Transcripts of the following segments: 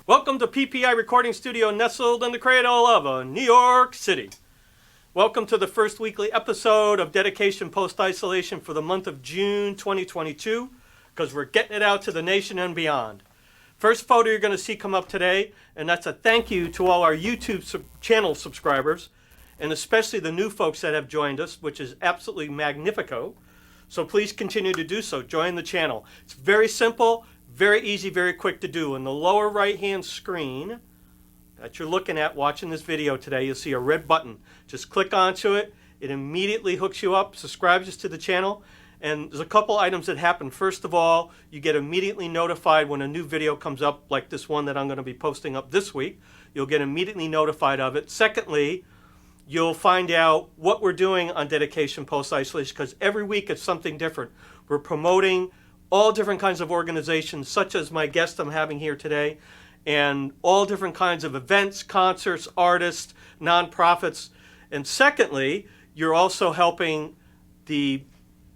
Welcome to PPI Recording Studio nestled in the cradle of New York City. Welcome to the first weekly episode of Dedication Post-Isolation for the month of June 2022, because we're getting it out to the nation and beyond. First photo you're going to see come up today, and that's a thank you to all our YouTube channel subscribers, and especially the new folks that have joined us, which is absolutely magnifico. So please continue to do so. Join the channel. It's very simple, very easy, very quick to do. In the lower right-hand screen that you're looking at watching this video today, you'll see a red button. Just click onto it. It immediately hooks you up, subscribes us to the channel, and there's a couple items that happen. First of all, you get immediately notified when a new video comes up, like this one that I'm going to be posting up this week. You'll get immediately notified of it. Secondly, you'll find out what we're doing on Dedication Post-Isolation, because every week it's something different. We're promoting all different kinds of organizations, such as my guest I'm having here today, and all different kinds of events, concerts, artists, nonprofits. And secondly, you're also helping the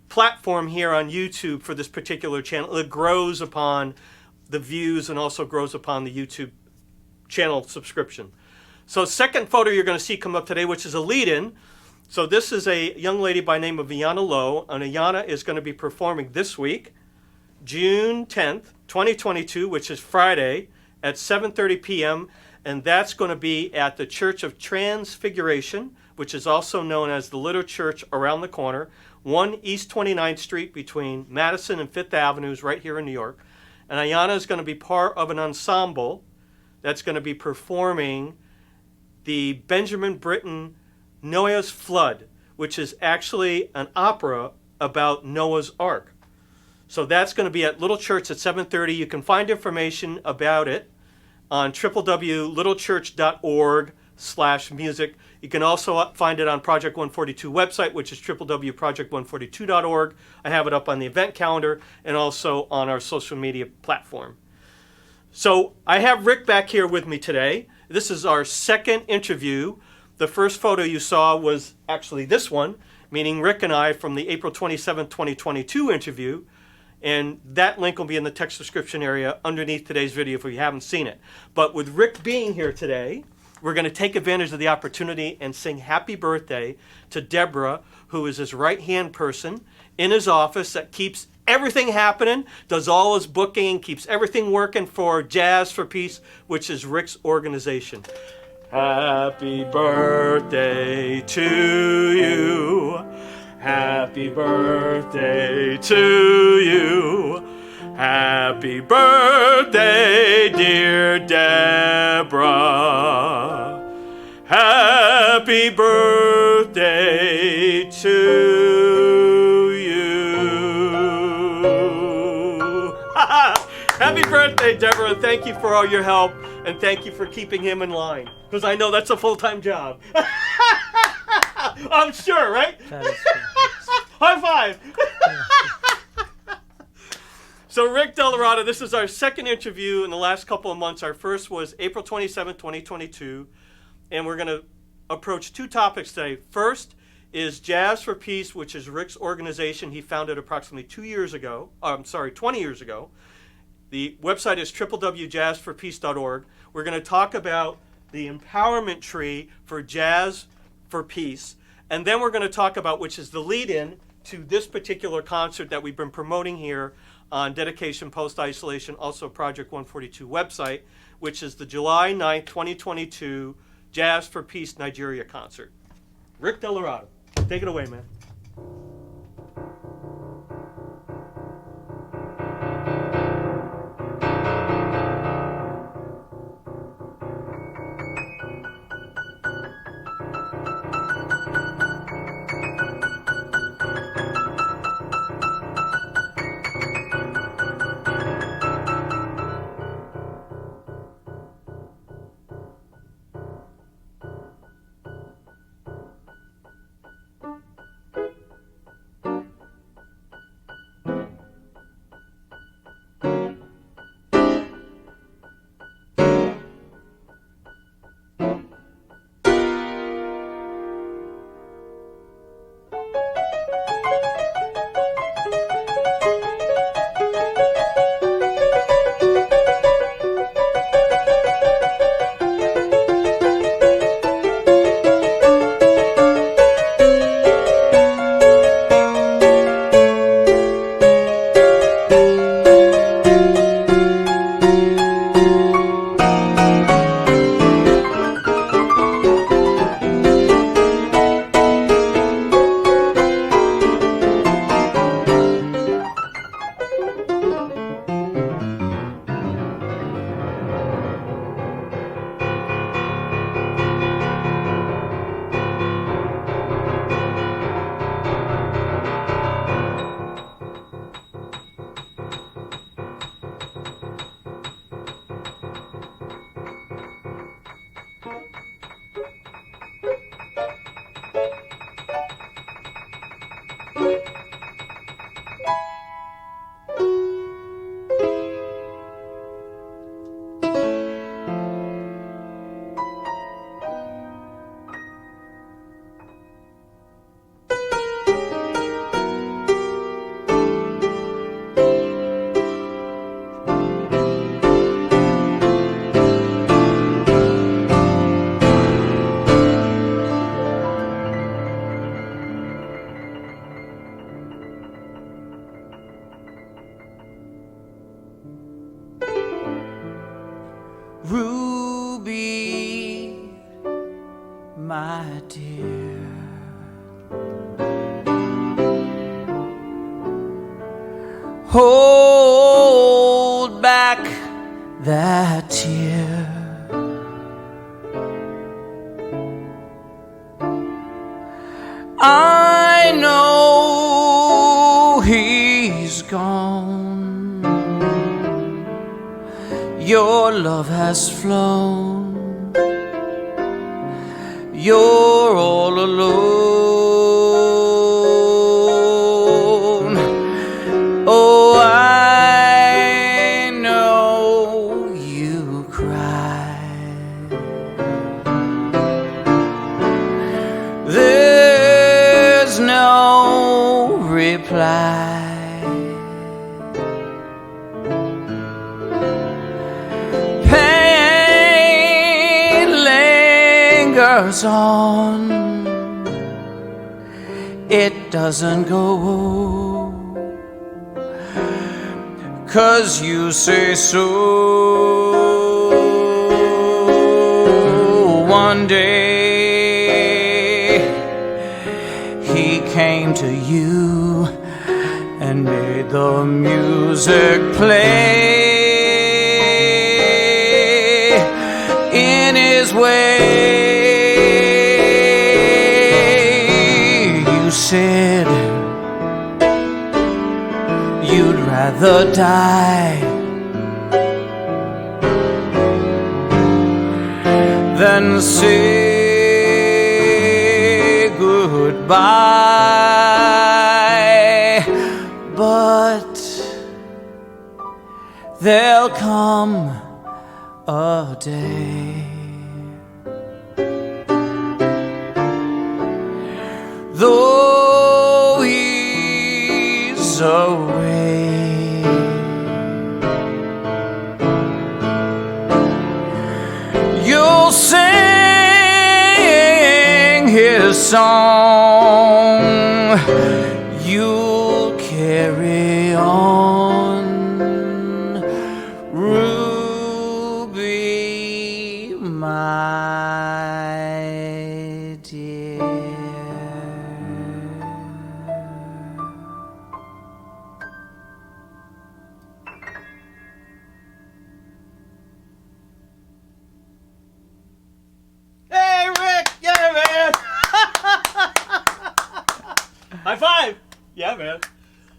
platform here on YouTube for this particular channel. It grows upon the views and also grows upon the YouTube channel subscription. So second photo you're going to see come up today, which is a lead-in. So this is a young lady by name of Iana Lowe, and Iana is going to be performing this week, June 10th, 2022, which is Friday at 7:30 p.m., and that's going to be at the Church of Transfiguration, which is also known as the Little Church around the corner, 1 East 29th Street between Madison and 5th Avenues right here in New York. And Iana is going to be part of an ensemble that's going to be performing the Benjamin Britten Noye's Fludde, which is actually an opera about Noah's Ark. So that's going to be at Little Church at 7:30. You can find information about it on www.littlechurch.org/music. You can also find it on Project 142 website, which is www.project142.org. I have it up on the event calendar and also on our social media platform. So I have Rick back here with me today. This is our second interview. The first photo you saw was actually this one, meaning Rick and I from the April 27, 2022 interview. And that link will be in the text description area underneath today's video if you haven't seen it. But with Rick being here today, we're going to take advantage of the opportunity and sing happy birthday to DEBRA, who is his right-hand person in his office that keeps everything happening, does all his booking, keeps everything working for Jazz for Peace, which is Rick's organization. Happy birthday to you. Happy birthday to you. Happy birthday, dear DEBRA. Happy birthday to you. Happy birthday, DEBRA. Thank you for all your help, and thank you for keeping him in line, because I know that's a full-time job. I'm sure, right? High five. So Rick Dellaratta, this is our second interview in the last couple of months. Our first was April 27, 2022, and we're going to approach two topics today. First is Jazz for Peace, which is Rick's organization he founded approximately 20 years ago. The website is www.jazzforpeace.org. We're going to talk about the empowerment tree for Jazz for Peace. And then we're going to talk about, which is the lead-in to this particular concert that we've been promoting here on Dedication Post-Isolation, also Project 142 website, which is the July 9th, 2022 Jazz for Peace Nigeria concert. Rick Dellaratta, take it away, man. hold back that tear. I know he's gone. Your love has flown. You're all alone. Oh, I know you cried. There's no reply. Pain lingers on. It doesn't go, 'cause you say so. One day he came to you and made the music play in his way. You said you'd rather die than say goodbye. But there'll come a day, though he's away, you'll sing his song, you'll carry on, Ruby, my dear. Hey, Rick! Yeah, man! High five! Yeah, man.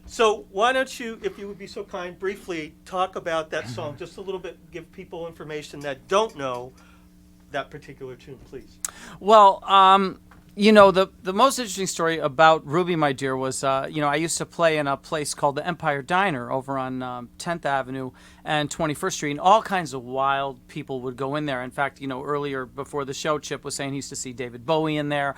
So why don't you, if you would be so kind, briefly talk about that song just a little bit, give people information that don't know that particular tune, please. Well, you know, the most interesting story about Ruby, my dear, was, you know, I used to play in a place called the Empire Diner over on 10th Avenue and 21st Street, and all kinds of wild people would go in there. In fact, you know, earlier before the show, Chip was saying he used to see David Bowie in there.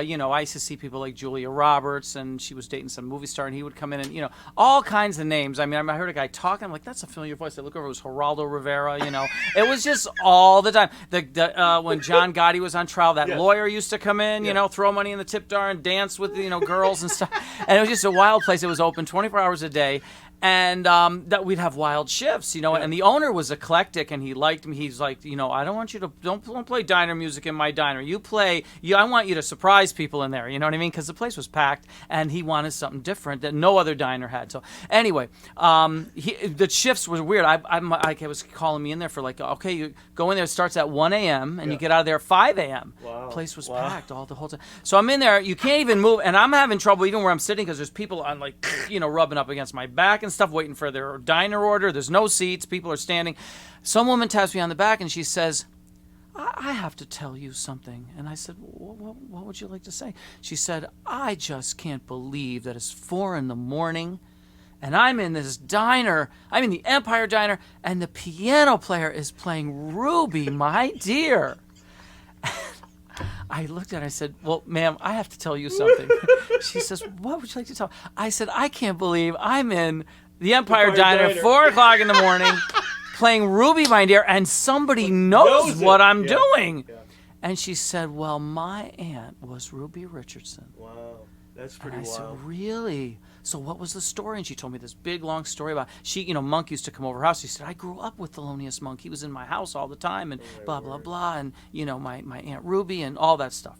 You know, I used to see people like Julia Roberts, and she was dating some movie star, and he would come in and, you know, all kinds of names. I mean, I heard a guy talking, I'm like, that's a familiar voice. I look over, it was Geraldo Rivera, you know. It was just all the time. When John Gotti was on trial, that lawyer used to come in, you know, throw money in the tip jar and dance with, you know, girls and stuff. And it was just a wild place. It was open 24 hours a day. And that we'd have wild shifts, you know, and the owner was eclectic, and he liked me. He's like, you know, I don't want you to, don't play diner music in my diner. You play, I want you to surprise people in there, you know what I mean? Because the place was packed, and he wanted something different that no other diner had. So anyway, the shifts was weird. I was calling me in there for like, okay, you go in there, it starts at 1 a.m., and you get out of there at 5 a.m. Wow. Place was packed the whole time. So I'm in there, you can't even move, and I'm having trouble even where I'm sitting because there's people on like, you know, rubbing up against my back and stuff, waiting for their diner order. There's no seats. People are standing. Some woman taps me on the back, and she says, I have to tell you something. And I said, what would you like to say? She said, I just can't believe that it's 4 a.m, and I'm in this diner. I'm in the Empire Diner, and the piano player is playing Ruby, my dear. I looked at her, I said, well, ma'am, I have to tell you something. She says, what would you like to tell? I said, I can't believe I'm in the Empire Diner, 4 o'clock in the morning, playing Ruby, my dear, and somebody knows what I'm doing. Yeah. And she said, well, my aunt was Ruby Richardson. Wow. That's pretty and I wild. said, really? So what was the story? And she told me this big, long story about Monk used to come over her house. She said, I grew up with Thelonious Monk. He was in my house all the time, and blah, blah, blah. And, my Aunt Ruby and all that stuff.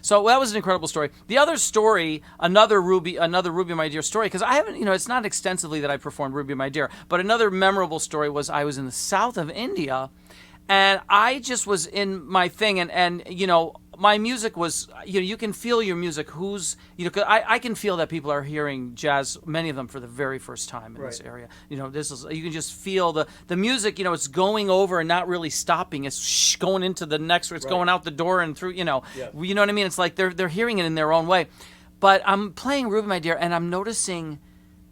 So that was an incredible story. The other story, another Ruby, My Dear story, because I haven't, it's not extensively that I performed Ruby, My Dear, but another memorable story was I was in the south of India, and I just was in my thing, and my music was, you can feel your music. Cause I can feel that people are hearing jazz, many of them for the very first time in this area. You can just feel the music, it's going over and not really stopping. It's going into the next, it's going out the door and through, you know what I mean? It's like they're hearing it in their own way. But I'm playing Ruby, My Dear, and I'm noticing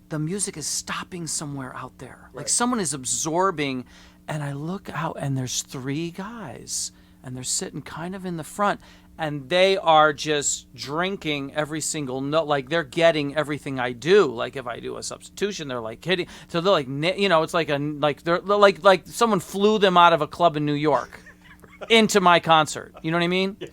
the music is stopping somewhere out there. Like someone is absorbing, and I look out and there's 3 guys. And they're sitting kind of in the front, and they are just drinking every single note. Like, they're getting everything I do. Like, if I do a substitution, they're like hitting. So they're like, it's they're like someone flew them out of a club in New York into my concert. You know what I mean? Yeah.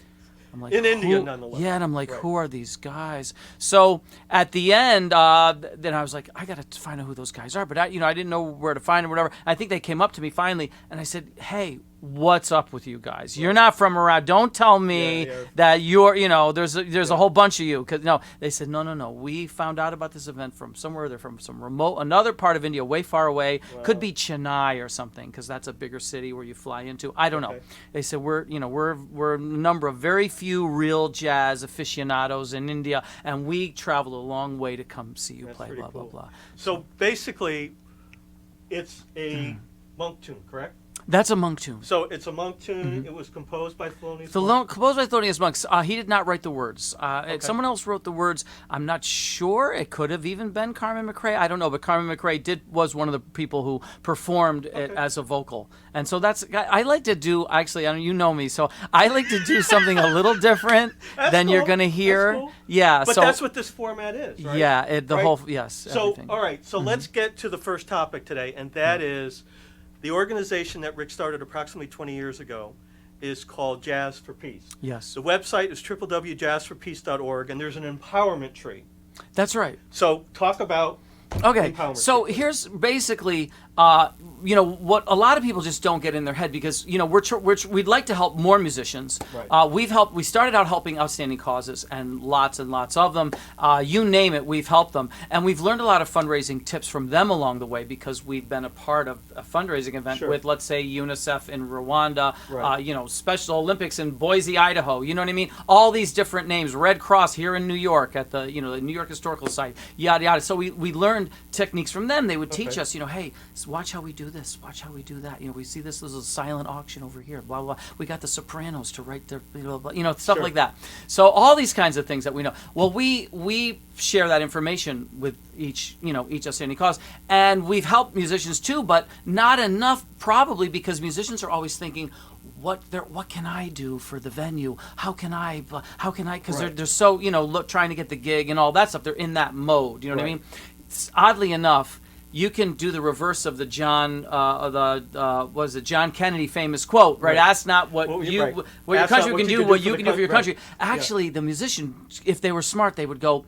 I'm like, in India, nonetheless. Yeah, and I'm like, who are these guys? So at the end, then I was like, I got to find out who those guys are. But I didn't know where to find them, whatever. I think they came up to me finally, and I said, hey, what's up with you guys? You're not from around. Don't tell me that you're, there's a whole bunch of you. Cause no, they said, no. We found out about this event from somewhere. They're from some remote, another part of India, way far away. Wow. Could be Chennai or something, because that's a bigger city where you fly into. I don't know. They said we're a number of very few real jazz aficionados in India, and we travel a long way to come see you play. Blah blah blah. So basically, it's a monk tune, correct? That's a monk tune. So it's a monk tune. Mm-hmm. It was composed by Thelonious Monk. Composed by Thelonious Monk. He did not write the words. Someone else wrote the words. I'm not sure. It could have even been Carmen McRae. I don't know. But Carmen McRae was one of the people who performed it as a vocal. And so I like to do, actually, I know you know me, so I like to do something a little different than you're going to hear. Cool. Yeah. But that's what this format is, right? Yeah. Whole, yes. So, everything. All right. So let's get to the first topic today, and that is the organization that Rick started approximately 20 years ago is called Jazz for Peace. Yes. The website is www.jazzforpeace.org, and there's an empowerment tree. That's right. So talk about empowerment. So here's basically, what a lot of people just don't get in their head, because we'd like to help more musicians. Right. We started out helping outstanding causes, and lots of them. You name it, we've helped them, and we've learned a lot of fundraising tips from them along the way, because we've been a part of a fundraising event with, let's say, UNICEF in Rwanda, Special Olympics in Boise, Idaho. You know what I mean? All these different names. Red Cross here in New York at the the New York Historical Site. Yada yada. So we learned techniques from them. They would teach us. Hey, watch how we do this. Watch how we do that. We see this as a silent auction over here. Blah blah. We got the Sopranos to write their blah, blah, stuff like that. So all these kinds of things that we know. Well, we share that information with each outstanding cause, and we've helped musicians too, but not enough, probably because musicians are always thinking, what can I do for the venue? How can I? Because they're so trying to get the gig and all that stuff. They're in that mode. You know what I mean? Oddly enough, you can do the reverse of the John Kennedy famous quote, right? Ask not what your country can do, what you can do for your country. Actually, the musician, if they were smart, they would go,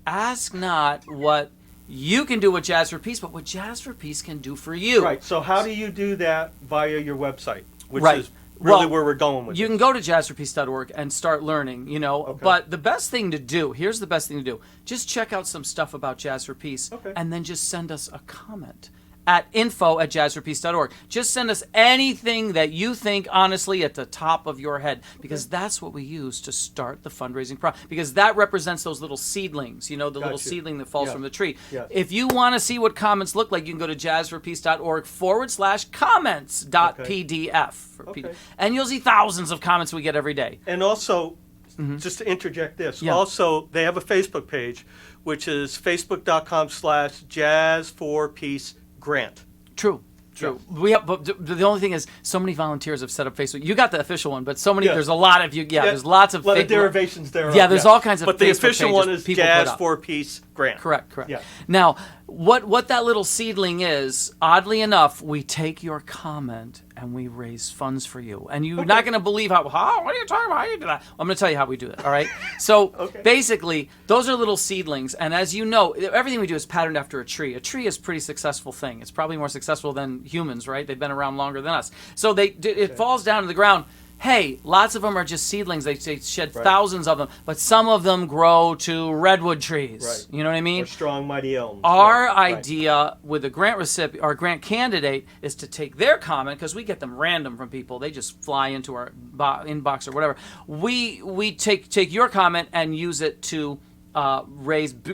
ask not what you can do with Jazz for Peace, but what Jazz for Peace can do for you. Right. So how do you do that via your website, which is really where we're going with you this. Can go to jazzforpeace.org and start learning, But the best thing to do, here's the best thing to do. Just check out some stuff about Jazz for Peace, and then just send us a comment at info@jazzforpeace.org. Just send us anything that you think, honestly, at the top of your head, because that's what we use to start the fundraising process, because that represents those little seedlings, little seedling that falls from the tree. Yes. If you want to see what comments look like, you can go to jazzforpeace.org/comments.pdf. And you'll see thousands of comments we get every day. And also, just to interject this, also, they have a Facebook page, which is facebook.com/jazzforpeacegrant. True. Yes. We have, but the only thing is, so many volunteers have set up Facebook. You got the official one, but so many. There's a lot of you. There's lots of derivations there. There's all kinds of. But Facebook the official pages one is Jazz for Peace Grant. Correct. Yeah. Now, what that little seedling is, oddly enough, we take your comment and we raise funds for you. And you're not going to believe how, what are you talking about? How you do that? I'm going to tell you how we do that, all right? So basically, those are little seedlings. And as you know, everything we do is patterned after a tree. A tree is a pretty successful thing. It's probably more successful than humans, right? They've been around longer than us. So it falls down to the ground. Hey, lots of them are just seedlings. They shed thousands of them, but some of them grow to redwood trees. Right. You know what I mean? Or strong, mighty elms. Our idea with the grant recipient or grant candidate is to take their comment, because we get them random from people. They just fly into our inbox or whatever. We take your comment and use it to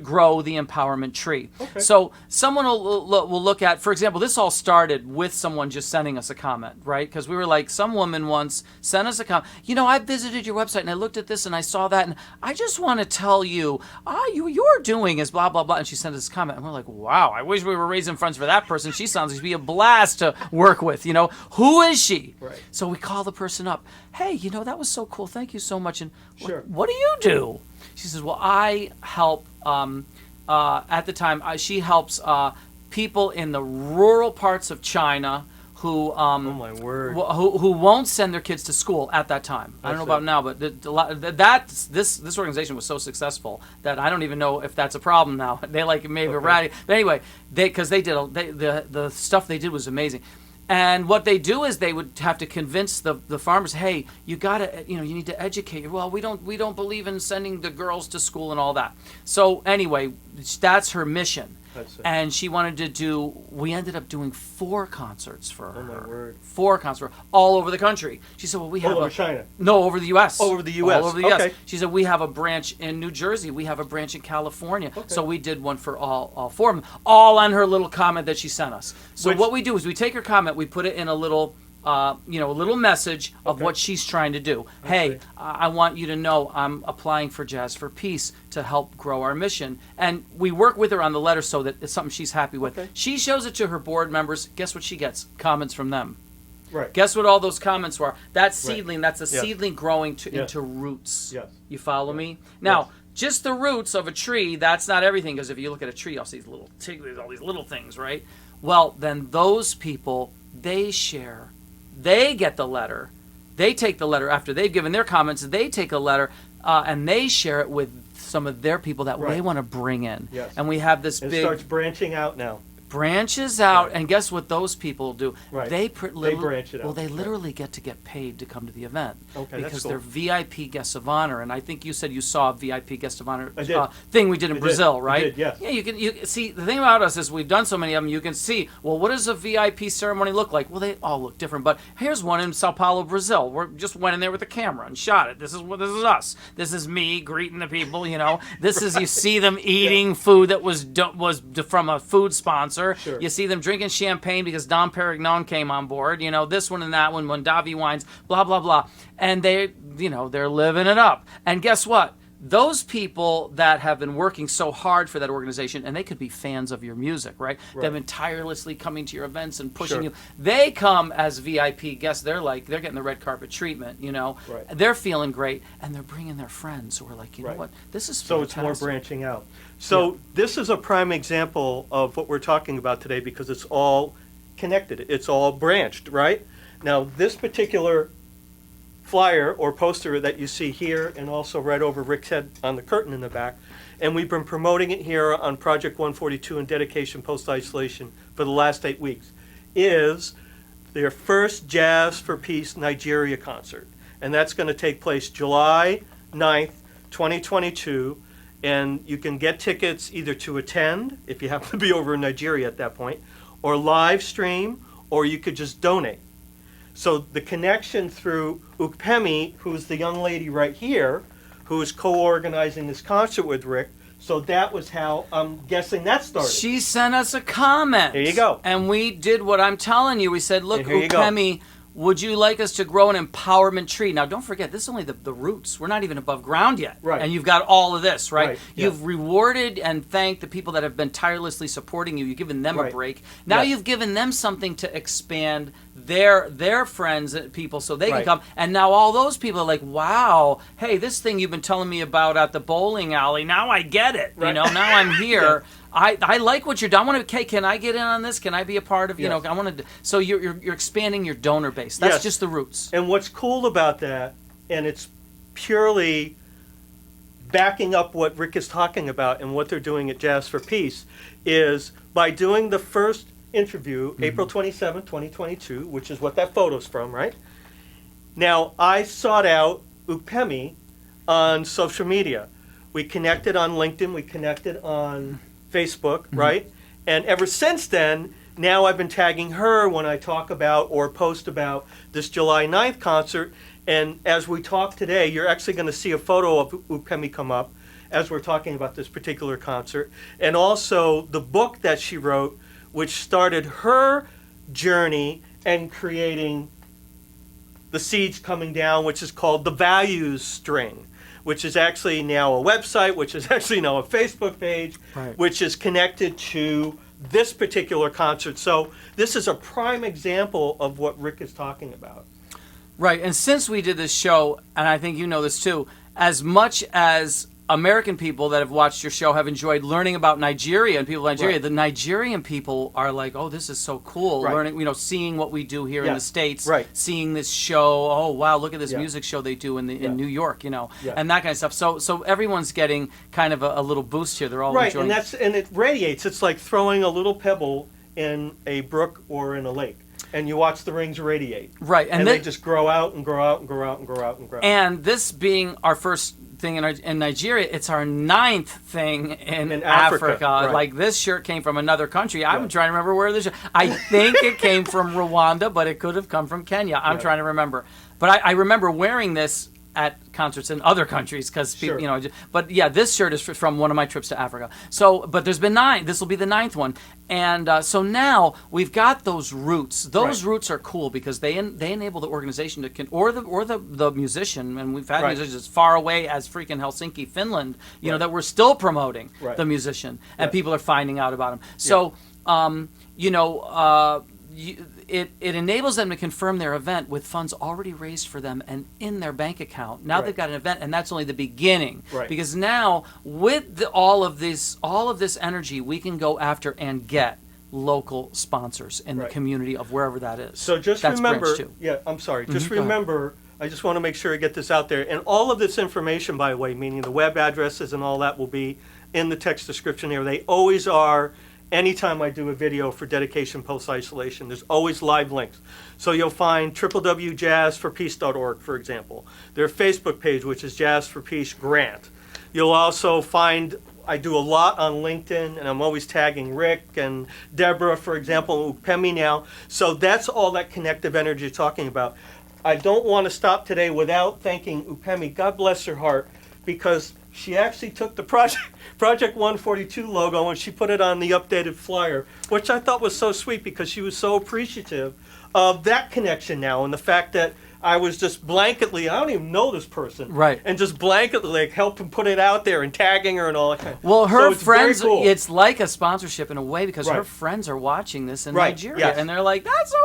grow the empowerment tree. So someone will look at, for example, this all started with someone just sending us a comment, right? Because we were like, some woman once sent us a comment. You know, I visited your website and I looked at this and I saw that, and I just want to tell you, you're doing is blah, blah, blah. And she sent us a comment, and we're like, wow, I wish we were raising funds for that person. She sounds like she'd be a blast to work with, you know. Who is she? Right. So we call the person up. Hey, you know, that was so cool. Thank you so much. And what do you do? She says, well, I help, at the time, she helps people in the rural parts of China who Oh my word. who won't send their kids to school at that time. I don't know about now, but this organization was so successful that I don't even know if that's a problem now. They maybe erratic. But anyway, because the stuff they did was amazing. And what they do is they would have to convince the farmers, hey, you need to educate. Well, we don't believe in sending the girls to school and all that. So anyway, that's her mission. And she wanted to we ended up doing 4 concerts for her. Oh my word. 4 concerts all over the country. She said, well, we have over China. No, over the U.S. Over the U.S. All over the U.S. She said, we have a branch in New Jersey. We have a branch in California. So we did one for all 4 of them, all on her little comment that she sent us. So what we do is we take her comment, we put it in a little a little message of what she's trying to do. Hey, I want you to know I'm applying for Jazz for Peace to help grow our mission. And we work with her on the letter so that it's something she's happy with. She shows it to her board members. Guess what she gets? Comments from them. Right. Guess what all those comments were? That seedling, that's a seedling growing into roots. Yes. You follow me? Now, just the roots of a tree, that's not everything, because if you look at a tree, you'll see all these little things, right? Well, then those people, they share. They get the letter. They take the letter after they've given their comments. They take a letter and they share it with some of their people that they want to bring in. Yes. And we have this It big starts branching out now. branches out, and guess what those people do? Right. They branch it out. Well, they literally get get paid to come to the event Okay, because that's cool. they're VIP guests of honor. And I think you said you saw a VIP guest of honor I did. thing we did in Brazil, right? I did, yes. Yeah, you see, the thing about us is we've done so many of them. You can see, well, what does a VIP ceremony look like? Well, they all look different. But here's one in Sao Paulo, Brazil. We just went in there with a camera and shot it. This is us. This is me greeting the people. You know, this is you see them eating food that was from a food sponsor. Sure. You see them drinking champagne because Dom Perignon came on board. You know, this one and that one, Mondavi wines, blah blah blah, and they're living it up. And guess what? Those people that have been working so hard for that organization, and they could be fans of your music, right? They've been tirelessly coming to your events and pushing you. They come as VIP guests. They're getting the red carpet treatment, you know. Right. They're feeling great, and they're bringing their friends who are like, you know what, this is so fantastic. it's more branching out. So this is a prime example of what we're talking about today because it's all connected. It's all branched, right? Now, this particular flyer or poster that you see here and also right over Rick's head on the curtain in the back, and we've been promoting it here on Project 142 and Dedication Post-Isolation for the last 8 weeks, is their first Jazz for Peace Nigeria concert. And that's going to take place July 9th, 2022. And you can get tickets either to attend, if you happen to be over in Nigeria at that point, or live stream, or you could just donate. So the connection through Ukpemi, who's the young lady right here, who is co-organizing this concert with Rick, so that was how I'm guessing that started. She sent us a comment. There you go. And we did what I'm telling you. We said, look, Ukpemi, would you like us to grow an empowerment tree? Now, don't forget, this is only the roots. We're not even above ground yet. Right. And you've got all of this, right? Right, You've rewarded and thanked the people that have been tirelessly supporting you. You've given them a break. Now you've given them something to expand their friends and people so they can Right. come. And now all those people are like, wow, hey, this thing you've been telling me about at the bowling alley, now I get it. Right. Now I'm here. I like what you're doing. I want to. Hey, can I get in on this? Can I be a part of? I want to. So you're expanding your donor base. That's just the roots. And what's cool about that, and it's purely backing up what Rick is talking about and what they're doing at Jazz for Peace, is by doing the first interview, April 27, 2022, which is what that photo's from, right? Now, I sought out Upemi on social media. We connected on LinkedIn. We connected on Facebook, right? And ever since then, now I've been tagging her when I talk about or post about this July 9th concert. And as we talk today, you're actually going to see a photo of Upemi come up as we're talking about this particular concert. And also the book that she wrote, which started her journey and creating the seeds coming down, which is called The Values String, which is actually now a website, which is actually now a Facebook page, which is connected to this particular concert. So this is a prime example of what Rick is talking about. Right, and since we did this show, and I think you know this too, as much as American people that have watched your show have enjoyed learning about Nigeria and people in Nigeria, the Nigerian people are like, oh, this is so cool. Learning, seeing what we do here in the States, seeing this show, oh, wow, look at this music show they do in New York, and that kind of stuff. So everyone's getting kind of a little boost here. They're all enjoying it. And it radiates. It's like throwing a little pebble in a brook or in a lake. And you watch the rings radiate. Right. And they just grow out and grow out and grow out and grow out and grow out. And this being our first thing in Nigeria, it's our 9th thing in Africa. Like this shirt came from another country. I'm trying to remember where this. I think it came from Rwanda, but it could have come from Kenya. I'm trying to remember. But I remember wearing this at concerts in other countries because people, But yeah, this shirt is from one of my trips to Africa. So, but there's been 9. This will be the 9th one, and so now we've got those roots. Those roots are cool because they enable the organization to or the musician, and we've had musicians as far away as freaking Helsinki, Finland. You know that we're still promoting the musician, and people are finding out about him. So, It enables them to confirm their event with funds already raised for them and in their bank account. Now they've got an event, and that's only the beginning. Because now, with all of this energy, we can go after and get local sponsors in the community of wherever that is. So just remember, just remember, I just want to make sure I get this out there. And all of this information, by the way, meaning the web addresses and all that, will be in the text description here. They always are. Anytime I do a video for dedication post-isolation, there's always live links. So you'll find www.jazzforpeace.org, for example. Their Facebook page, which is Jazz for Peace Grant. You'll also find, I do a lot on LinkedIn, and I'm always tagging Rick and DEBRA, for example, Upemi now. So that's all that connective energy you're talking about. I don't want to stop today without thanking Upemi. God bless her heart, because she actually took the Project 142 logo and she put it on the updated flyer, which I thought was so sweet because she was so appreciative of that connection now and the fact that I was just blanketly, I don't even know this person. And just blanketly helping put it out there and tagging her and all that. Well, her friends, it's like a sponsorship in a way because her friends are watching this in Nigeria. And they're like, that's so,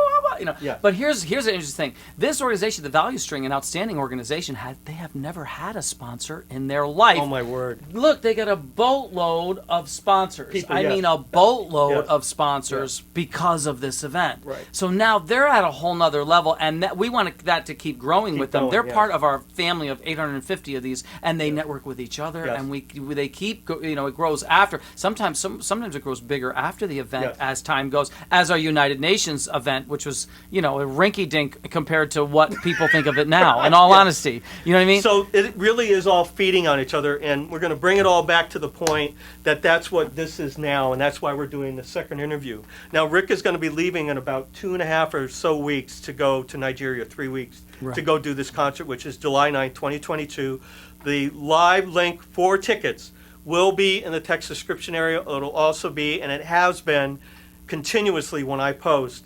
But here's an interesting thing. This organization, the Value String, an outstanding organization, they have never had a sponsor in their life. Oh, my word. Look, they got a boatload of sponsors. I mean, a boatload of sponsors because of this event. So now they're at a whole nother level, and we want that to keep growing with them. They're part of our family of 850 of these, and they network with each other, and they keep, it grows after. Sometimes it grows bigger after the event as time goes, as our United Nations event, which was, a rinky-dink compared to what people think of it now, in all honesty. You know what I mean? So it really is all feeding on each other, and we're going to bring it all back to the point that that's what this is now, and that's why we're doing the second interview. Now, Rick is going to be leaving in about 2.5 or so weeks to go to Nigeria, 3 weeks, to go do this concert, which is July 9th, 2022. The live link for tickets will be in the text description area. It'll also be, and it has been continuously when I post,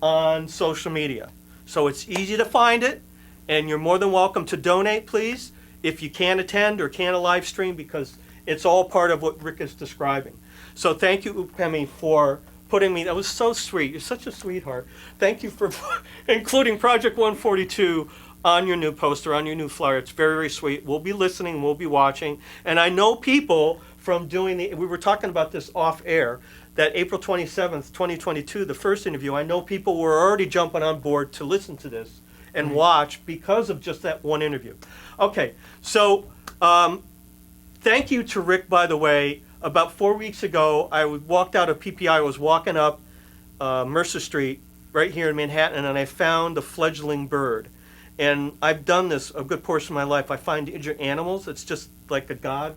on social media. So it's easy to find it, and you're more than welcome to donate, please, if you can't attend or can't live stream, because it's all part of what Rick is describing. So thank you, Upemi, for putting me. That was so sweet. You're such a sweetheart. Thank you for including Project 142 on your new poster, on your new flyer. It's very, very sweet. We'll be listening. We'll be watching. And I know people from doing we were talking about this off air, that April 27th, 2022, the first interview, I know people were already jumping on board to listen to this and watch because of just that one interview. Okay, so thank you to Rick, by the way. About 4 weeks ago, I walked out of PPI. I was walking up Mercer Street right here in Manhattan, and I found a fledgling bird. And I've done this a good portion of my life. I find injured animals. It's just like a God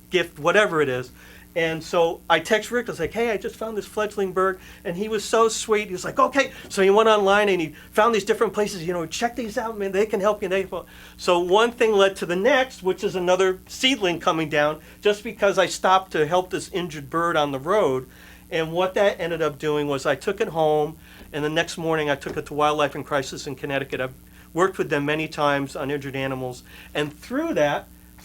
gift, whatever it is. And so I text Rick. I was like, hey, I just found this fledgling bird. And he was so sweet. He was like, okay. So he went online and he found these different places. Check these out, man. They can help you. So one thing led to the next, which is another seedling coming down, just because I stopped to help this injured bird on the road. And what that ended up doing was I took it home. And the next morning I took it to Wildlife in Crisis in Connecticut. I've worked with them many times on injured animals. And through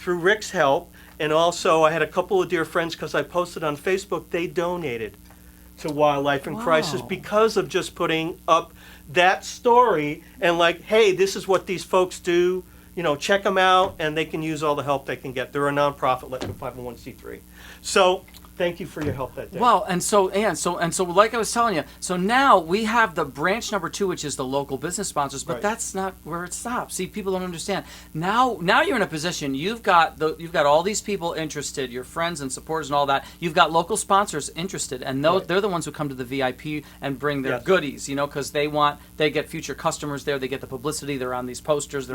Rick's help, and also I had a couple of dear friends, because I posted on Facebook, they donated to Wildlife in Crisis because of just putting up that story and like, hey, this is what these folks do. Check them out, and they can use all the help they can get. They're a nonprofit, like a 501c3. So thank you for your help that day. Well, and so like I was telling you, so now we have the branch number 2, which is the local business sponsors, but that's not where it stops. See, people don't understand. Now you're in a position, you've got all these people interested, your friends and supporters and all that. You've got local sponsors interested, and they're the ones who come to the VIP and bring their goodies, because they get future customers there, they get the publicity, they're on these posters,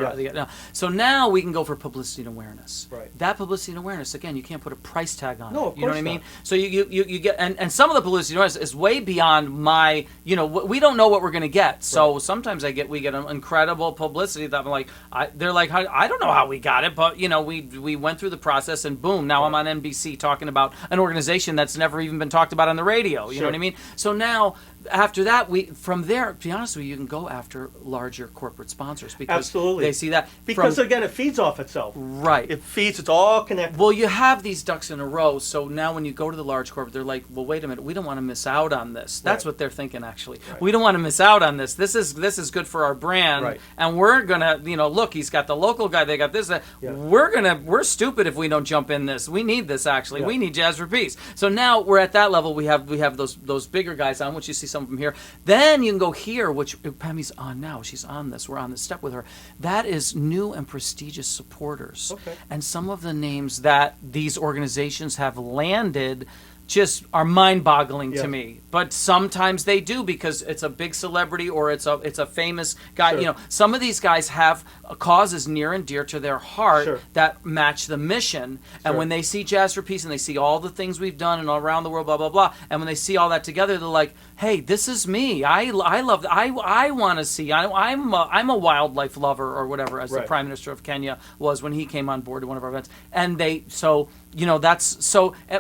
so now we can go for publicity and awareness. Right. That publicity and awareness, again, you can't put a price tag on it. No, of course you know what I mean? not. So you get, and some of the publicity is way beyond my, we don't know what we're going to get. So sometimes we get an incredible publicity that I'm like, they're like, I don't know how we got it, but we went through the process and boom, now I'm on NBC talking about an organization that's never even been talked about on the radio. You know what I mean? So now, after that, from there, to be honest with you, you can go after larger corporate sponsors because they see that. Because again, it feeds off itself. Right. It's all connected. Well, you have these ducks in a row, so now when you go to the large corporate, they're like, well, wait a minute, we don't want to miss out on this. That's what they're thinking, actually. Right. We don't want to miss out on this. This is good for our brand, and we're gonna, look, he's got the local guy, they got this. We're stupid if we don't jump in this. We need this, actually. We need Jazz for Peace. So now we're at that level. We have those bigger guys on, which you see some of them here. Then you can go here, which Pami's on now. She's on this. We're on this step with her. That is new and prestigious supporters. Okay. And some of the names that these organizations have landed just are mind-boggling to me. But sometimes they do because it's a big celebrity or it's a famous guy. Sure. Some of these guys have causes near and dear to their heart that match the mission. And when they see Jazz for Peace and they see all the things we've done and all around the world, blah blah blah, and when they see all that together, they're like, "Hey, this is me. I love. I want to see. I'm a wildlife lover or whatever," as the Prime Minister of Kenya was when he came on board to one of our events. And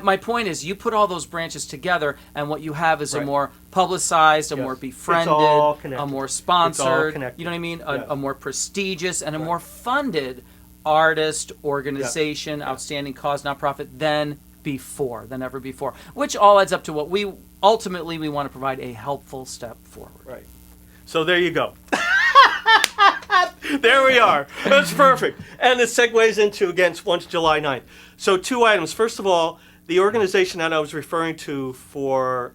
my point is, you put all those branches together, and what you have is a more publicized, a more befriended, a more sponsored, you know what I mean, a more prestigious and a more funded artist, organization, outstanding cause, nonprofit than ever before, which all adds up to what we ultimately want to provide a helpful step forward. Right. So there you go. There we are. That's perfect. And it segues into, again, once July 9th. So 2 items. First of all, the organization that I was referring to for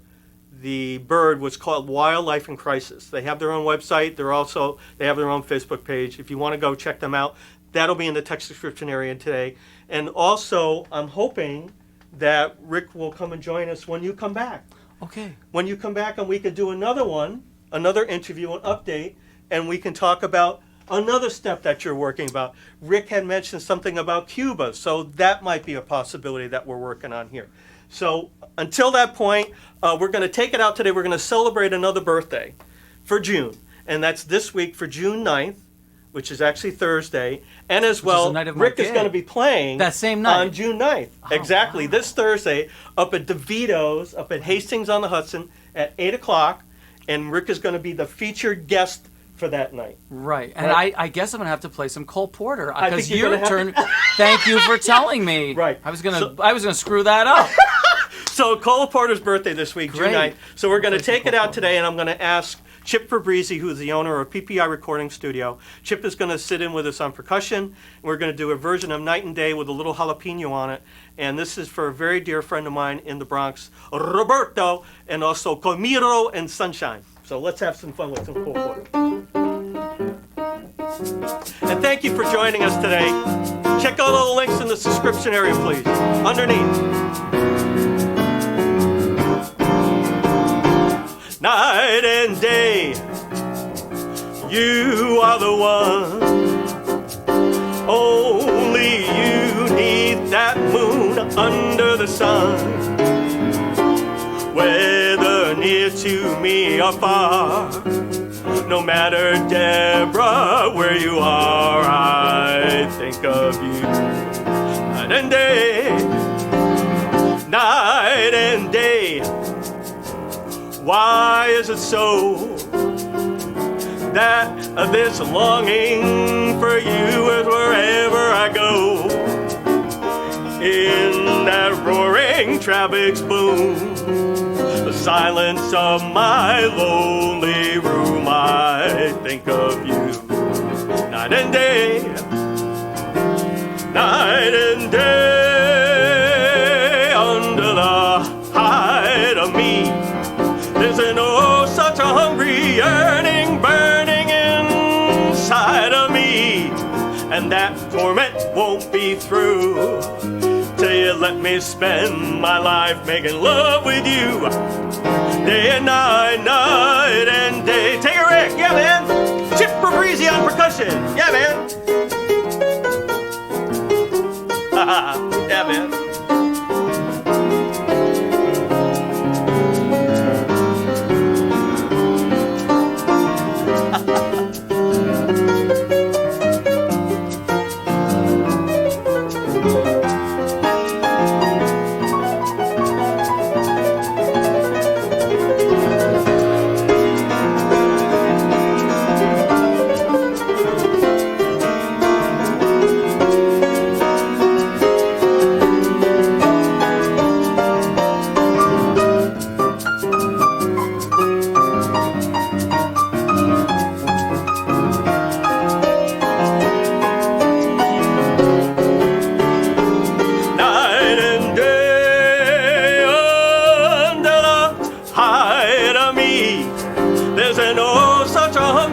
the bird was called Wildlife in Crisis. They have their own website. They have their own Facebook page. If you want to go check them out, that'll be in the text description area today. And also, I'm hoping that Rick will come and join us when you come back. Okay. When you come back, and we could do another interview, an update, and we can talk about another step that you're working about. Rick had mentioned something about Cuba, so that might be a possibility that we're working on here. So until that point, we're going to take it out today. We're going to celebrate another birthday for June, and that's this week for June 9th, which is actually Thursday, and as well, Rick is going to be playing that same night on June 9th. Exactly, this Thursday, up at DeVito's, up at Hastings-on-Hudson at 8 o'clock, and Rick is going to be the featured guest for that night. Right. And I guess I'm going to have to play some Cole Porter because your turn. Thank you for telling me. Right. I was going to screw that up. So Cole Porter's birthday this week, June Great. 9th. So we're going to Birthday take Cole it out Porter. today, and I'm going to ask Chip Fabrizi, who's the owner of PPI Recording Studio. Chip is going to sit in with us on percussion. And we're going to do a version of Night and Day with a little jalapeno on it. And this is for a very dear friend of mine in the Bronx, Roberto, and also Comiro and Sunshine. So let's have some fun with some Cole Porter. And thank you for joining us today. Check out all the links in the subscription area, please. Underneath. Night and day, you are the one. Only you need that moon under the sun. Whether near to me or far, no matter, DEBRA, where you are, I think of you. Night and day, night and day. Why is it so that this longing for you is wherever I go? In that roaring traffic's boom, the silence of my lonely room, I think of you. Night and day, night and day, under the hide of me. There's such a hungry yearning burning inside of me, and that torment won't be through till you let me spend my life making love with you. Day and night, night and day. Take a Rick, yeah man. Chip Fabrizi on percussion, yeah man. Yeah man.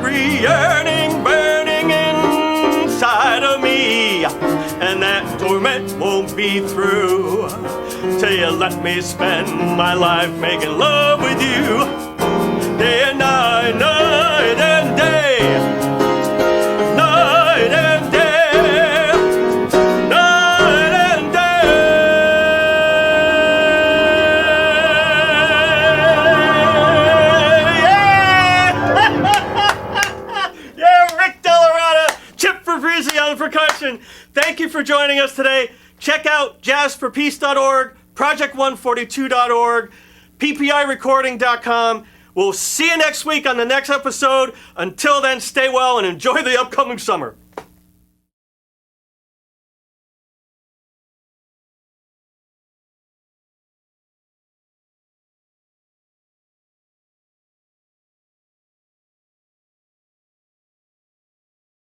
Yearning, burning inside of me, and that torment won't be through till you let me spend my life making love with you. Day and night, night and day, night and day, night and Dellaratta, Chip Fabrizi on percussion. Thank you for joining us today. Check out jazzforpeace.org, project142.org, ppirecording.com. We'll see you next week on the next episode. Until then, stay well and enjoy the upcoming summer.